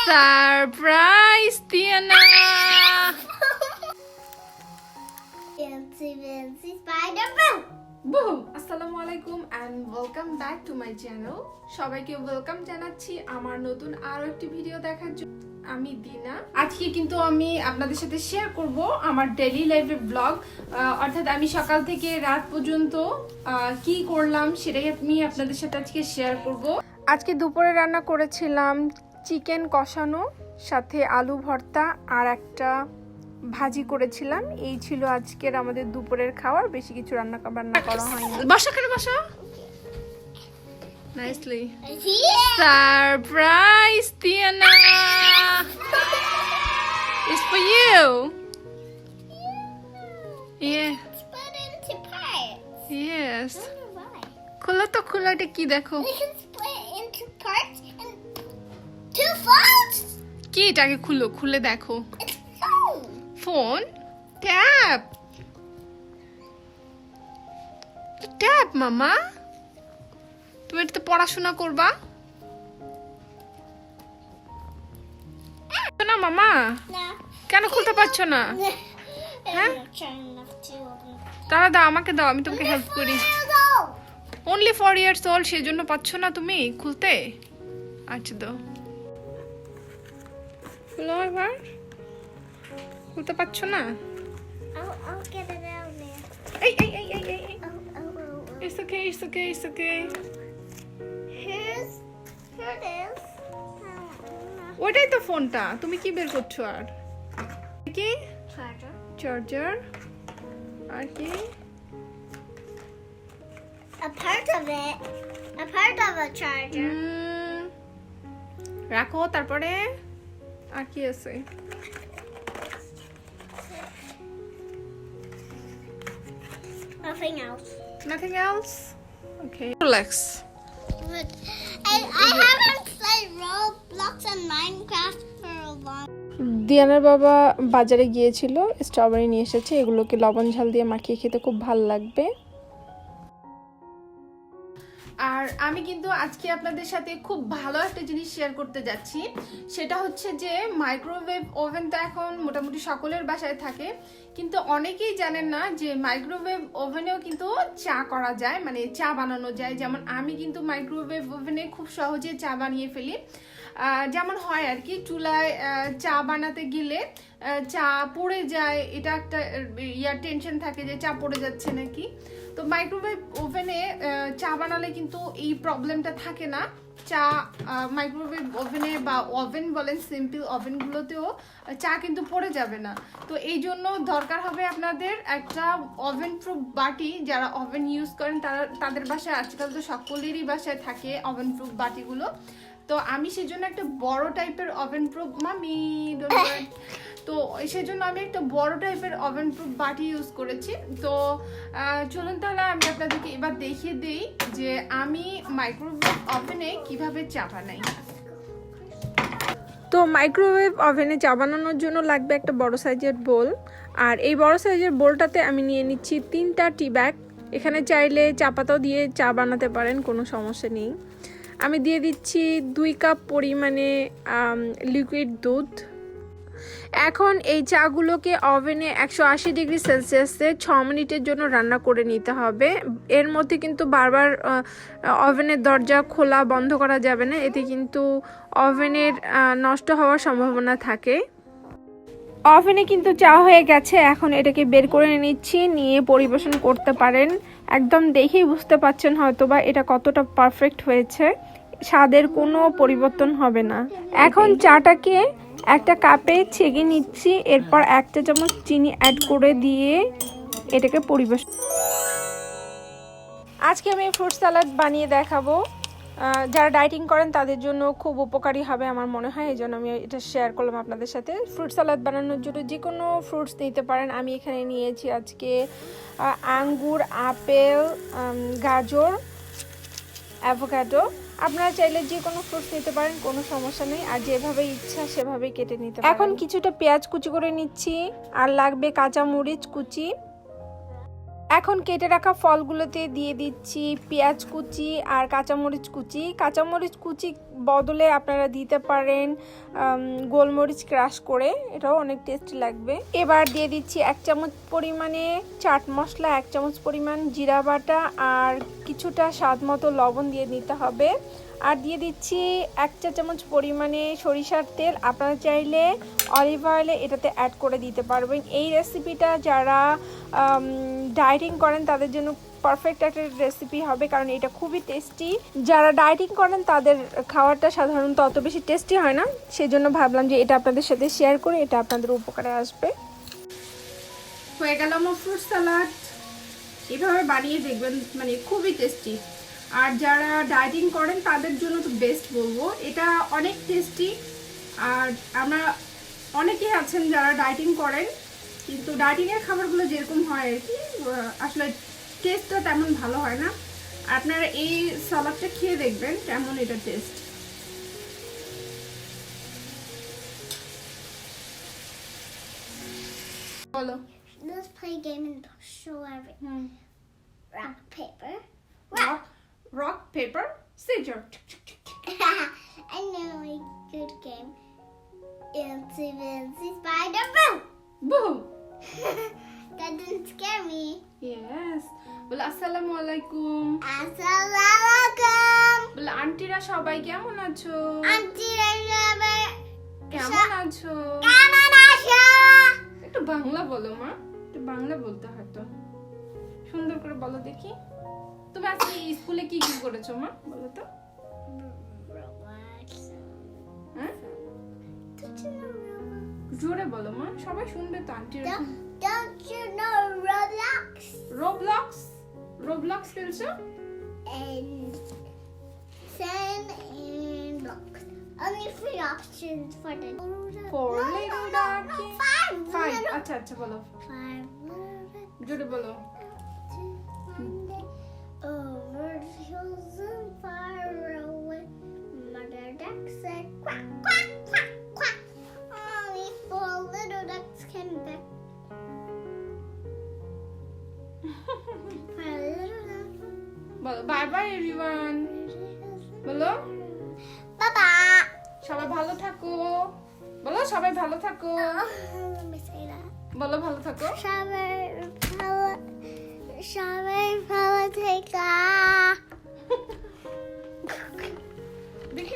Surprise, Tiana! Fancy, fancy Spider-Man! Boom! Assalamu alaikum and welcome back to my channel. সবাইকে welcome জানাচ্ছি আমার নতুন আরো একটি ভিডিও দেখার জন্য। আমি দিনা। আজকে কিন্তু আমি আপনাদের সাথে শেয়ার করব আমার ডেইলি লাইফের ব্লগ, অর্থাৎ আমি সকাল থেকে রাত পর্যন্ত কি করলাম সেটাই আমি আপনাদের সাথে আজকে শেয়ার করব। আজকে দুপুরে রান্না করেছিলাম চিকেন কষানো, সাথে আলু ভর্তা আর একটা ভাজি করেছিলাম। এই ছিল আজকের আমাদের দুপুরের খাবার, বেশি কিছু রান্না করা হয়নি। বসা করে বসা। Nicely. Surprise, Tiana! It's for you. Yeah. Split into parts. Yes. I wonder why. খোলো তো, খোলো, এটা কি দেখো? We can split into parts and two phones. কি এটাকে খুলো, খুলে দেখো। It's phone. Phone? Tab. Tab মামা। তুমি এটা পড়াশোনা করবা না মামা? No. কেন খুলতে পারছো না? I'm trying not to open তারা দাও, আমাকে দাও, আমি তোমাকে হেল্প করি। অনলি 4 ইয়ার্স ওল্ড, সেজন্য পাচ্ছ না তুমি খুলতে? আচ্ছা দাও, খুলো এবার। খুলতে পারছো না? I'll get it out there. এই এই এই এই এই Oh. It's okay, it's okay, it's okay. Here it is. ওইটাই তো ফোনটা, তুমি কি বের করছো? আর কি? Charger. চার্জার। আর কি? A part of it. A part of a charger. রাখো, তারপরে আর কি আছে? Nothing else. Nothing else? Okay. Relax. But I haven't played Roblox and Minecraft for a long. দিয়ানার বাবা বাজারে গিয়েছিল, স্ট্রবেরি নিয়ে এসেছে। এগুলোকে লবণ ঝাল দিয়ে মাখিয়ে খেতে খুব ভালো লাগবে। আর আমি কিন্তু আজকে আপনাদের সাথে খুব ভালো একটা জিনিস শেয়ার করতে যাচ্ছি। সেটা হচ্ছে যে মাইক্রোওয়েভ ওভেন তো এখন মোটামুটি সকলের বাসায় থাকে, কিন্তু অনেকেই জানেন না যে মাইক্রোওয়েভ ওভেনেও কিন্তু চা করা যায়, মানে চা বানানো যায়। যেমন আমি কিন্তু মাইক্রোওয়েভ ওভেনে খুব সহজে চা বানিয়ে ফেলি। যেমন হয় আর কি, চুলায় চা বানাতে গেলে চা পড়ে যায়, এটা একটা টেনশন থাকে যে চা পড়ে যাচ্ছে নাকি। তো মাইক্রোওয়েভ ওভেনে চা বানালে কিন্তু এই প্রবলেমটা থাকে না। চা মাইক্রোওয়েভ ওভেনে বা ওভেন বলেন, সিম্পল ওভেনগুলোতেও চা কিন্তু পড়ে যাবে না। তো এই জন্য দরকার হবে আপনাদের একটা ওভেন প্রুফ বাটি। যারা ওভেন ইউজ করেন তাদের বাসায়, আজকাল তো সকলেরই বাসায় থাকে ওভেন প্রুফ বাটিগুলো। তো আমি সেজন্য একটা বড় টাইপের ওভেন প্রুফ, মামি তো সেজন্য আমি একটা বড় টাইপের ওভেন প্রুফ বাটি ইউজ করেছি। তো চলুন তাহলে আমি আপনাদেরকে এবার দেখিয়ে দিই যে আমি মাইক্রোওয়েভ ওভেনে কিভাবে চা বানাই। তো মাইক্রোওয়েভ ওভেনে চা বানানোর জন্য লাগবে একটা বড় সাইজের বোল। আর এই বড় সাইজের বোলটাতে আমি নিয়ে নিচ্ছি 3টা টি ব্যাগ। এখানে চাইলে চা পাতাও দিয়ে চা বানাতে পারেন, কোনো সমস্যা নেই। আমি দিয়ে দিচ্ছি 2 কাপ পরিমাণে লিকুইড দুধ। এখন এই চাগুলোকে ওভেনে 180 ডিগ্রি সেলসিয়াসে 6 মিনিটের জন্য রান্না করে নিতে হবে। এর মধ্যে কিন্তু বারবার ওভেনের দরজা খোলা বন্ধ করা যাবে না, এতে কিন্তু ওভেনের নষ্ট হওয়ার সম্ভাবনা থাকে। ওভেনে কিন্তু চা হয়ে গেছে, এখন এটাকে বের করে নিচ্ছি, নিয়ে পরিবেশন করতে পারেন। একদম দেখেই বুঝতে পারছেন হয়তোবা এটা কতটা পারফেক্ট হয়েছে, স্বাদের কোনো পরিবর্তন হবে না। এখন চাটাকে একটা কাপে ছেঁকে নিচ্ছি, এরপর 1 চা চামচ চিনি অ্যাড করে দিয়ে এটাকে পরিবেশন। আজকে আমি ফ্রুট স্যালাড বানিয়ে দেখাবো। যারা ডায়েটিং করেন তাদের জন্য খুব উপকারী হবে আমার মনে হয়, এই জন্য আমি এটা শেয়ার করলাম আপনাদের সাথে। ফ্রুট স্যালাড বানানোর জন্য যে কোনো ফ্রুটস নিতে পারেন। আমি এখানে নিয়েছি আজকে আঙ্গুর, আপেল, গাজর, অ্যাভোকাডো। আপনারা চাইলে যে কোনো ফ্রুটস নিতে পারেন, কোনো সমস্যা নেই। আর যেভাবে ইচ্ছা সেভাবেই কেটে নিতে পারেন। এখন কিছুটা পেঁয়াজ কুচি করে নিচ্ছি, আর লাগবে কাঁচা মরিচ কুচি। এখন কেটে রাখা ফলগুলোতে দিয়ে দিচ্ছি পেঁয়াজ কুচি আর কাঁচামরিচ কুচি। কাঁচামরিচ কুচি বদলে আপনারা দিতে পারেন গোলমরিচ ক্রাশ করে, এটাও অনেক টেস্টি লাগবে। এবার দিয়ে দিচ্ছি 1 চামচ পরিমাণে চাট মশলা, 1 চামচ পরিমাণ জিরা বাটা আর কিছুটা স্বাদ মতো লবণ দিয়ে নিতে হবে। আর দিয়ে দিচ্ছি 1 চা চামচ পরিমাণে সরিষার তেল। আপনারা চাইলে অলিভ অয়েলে এটাতে অ্যাড করে দিতে পারবেন। এই রেসিপিটা যারা ডায়েটিং করেন তাদের জন্য পারফেক্ট একটা রেসিপি হবে, কারণ এটা খুবই টেস্টি। যারা ডায়েটিং করেন তাদের খাওয়াটা সাধারণত অত বেশি টেস্টি হয় না, সেই জন্য ভাবলাম যে এটা আপনাদের সাথে শেয়ার করে, এটা আপনাদের উপকারে আসবে। হয়ে গেল আমার ফ্রুট সালাড। এভাবে বানিয়ে দেখবেন, মানে খুবই টেস্টি। আর যারা ডায়েটিং করেন তাদের জন্য তো বেস্ট বলবো, এটা অনেক টেস্টি। আর আমরা অনেকেই আছেন যারা ডায়েটিং করেন, কিন্তু ডায়েটিংয়ের খাবারগুলো যেরকম হয় আর কি, আসলে টেস্টটা তেমন ভালো হয় না। আপনারা এই সালাদটা খেয়ে দেখবেন কেমন এটা টেস্ট। বলো। Let's play a game and show everything. Rock, paper. Rock, paper, scissors. I know a good game. Itsy Bitsy Spider Boo! Boo! That didn't scare me. Yes. বলে আসসালামু আলাইকুম। Assalamualaikum. বলে আন্টিরা সবাই কেমন আছো? Auntie Rajabe. কেমন আছো? Kamanasha. একটু বাংলা বলো মা, একটু বাংলা বলতে হয় তো, সুন্দর করে বলো দেখি। তুমি আজকে স্কুলে কি কি করেছো মা, বলো তো। Relax. হ্যাঁ, Don't you know Roblox? জোরে বলো মা, সবাই শুনবে তো আন্টিরা। Don't you know Roblox? Roblox, Roblox খেলছো? And Sun and blocks. Only 3 options for the Four little ducky. 5. 5, আচ্ছা আচ্ছা বলো, 5 little ducks. জোরে বলো। Over the hills and far away. Mother duck said quack, quack, quack, quack. Only 4 little ducks came back. 4 little ducks. বলো bye bye everyone, বলো Bye-bye. সবাই ভালো থাকো, বলো সবাই ভালো থাকো, Let me say that. বলো ভালো থাকো। Strawberry politica.